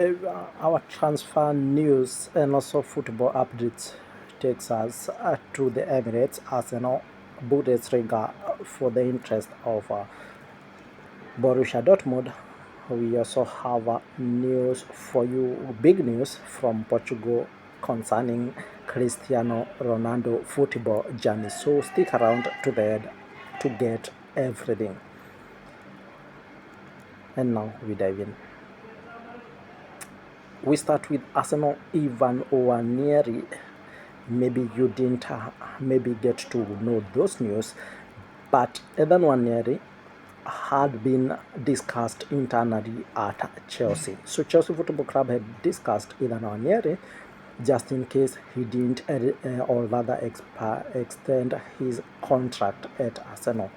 Our transfer news and also football updates takes us to the Emirates. Arsenal Bundesliga for the interest of Borussia Dortmund. We also have news for you, big news from Portugal concerning Cristiano Ronaldo football journey. So stick around to the end to get everything. And now we dive in. We start with Arsenal Ivan Wneire. Maybe you didn't maybe get to know those news, but Ivan Wneire had been discussed internally at Chelsea. So Chelsea Football Club had discussed Ivan Wneire just in case he didn't or rather extend his contract at Arsenal.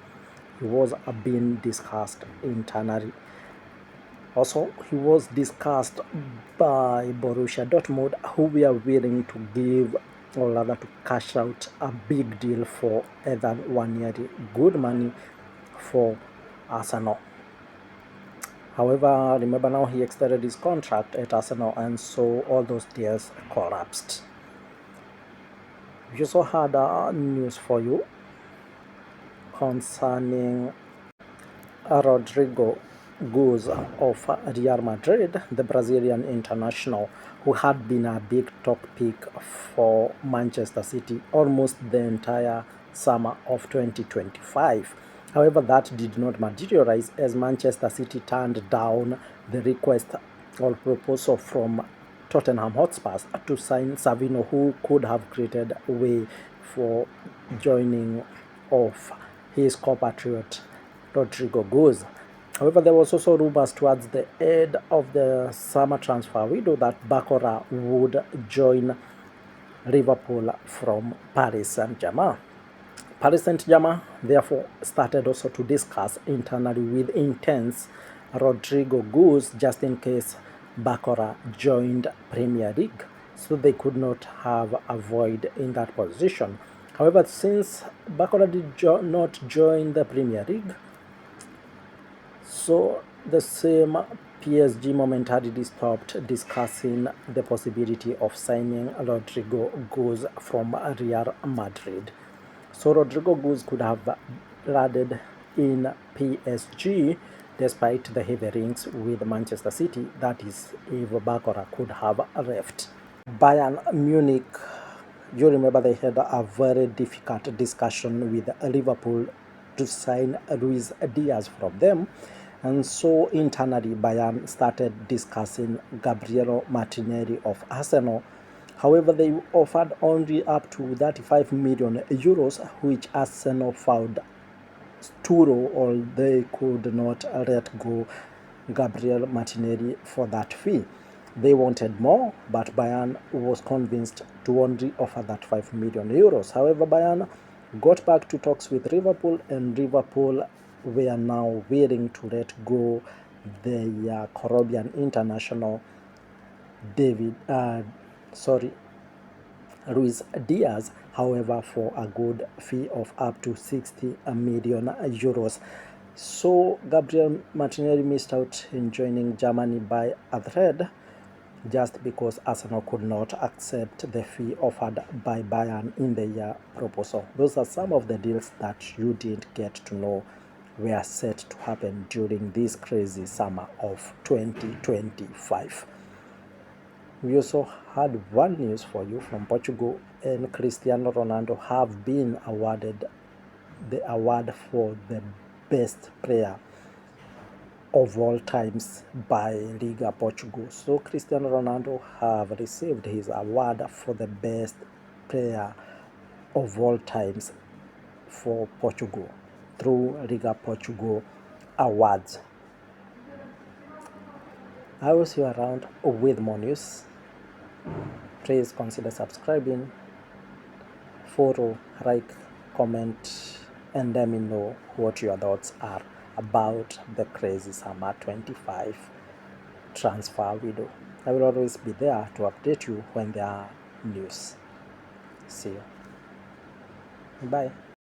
He was being discussed internally. Also, he was discussed by Borussia Dortmund, who were willing to give, or rather to cash out a big deal for Ivan Wneire, good money for Arsenal. However, remember now he extended his contract at Arsenal, and so all those deals collapsed. We also had news for you concerning Rodrigo Goes of Real Madrid, the Brazilian international, who had been a big top pick for Manchester City almost the entire summer of 2025. However, that did not materialize as Manchester City turned down the request or proposal from Tottenham Hotspurs to sign Savino, who could have created a way for joining of his compatriot Rodrigo Goes. However, there was also rumors towards the end of the summer transfer window that Bakora would join Liverpool from Paris Saint-Germain. Paris Saint-Germain therefore started also to discuss internally with intense Rodrigo Goes just in case Bakora joined Premier League, so they could not have a void in that position. However, since Bakora did not join the Premier League, so the same PSG momentarily stopped discussing the possibility of signing Rodrigo Goes from Real Madrid. So Rodrigo Goes could have landed in PSG despite the heavy rings with Manchester City. That is, if Bakora could have left. Bayern Munich, you remember they had a very difficult discussion with Liverpool to sign Luis Diaz from them. And so internally, Bayern started discussing Gabriel Martinelli of Arsenal. However, they offered only up to 35 million euros, which Arsenal found too low, or they could not let go Gabriel Martinelli for that fee. They wanted more, but Bayern was convinced to only offer that 5 million euros. However, Bayern got back to talks with Liverpool, and Liverpool were now willing to let go the Colombian international Luis Diaz, however, for a good fee of up to 60 million euros. So Gabriel Martinelli missed out in joining Germany by a thread, just because Arsenal could not accept the fee offered by Bayern in the proposal. Those are some of the deals that you didn't get to know were set to happen during this crazy summer of 2025. We also had one news for you from Portugal, and Cristiano Ronaldo have been awarded the award for the best player of all times by Liga Portugal. So Cristiano Ronaldo have received his award for the best player of all times for Portugal through Liga Portugal Awards. I will see you around with more news. Please consider subscribing, follow, like, comment, and let me know what your thoughts are about the crazy summer 25 transfer window. I will always be there to update you when there are news. See you. Bye.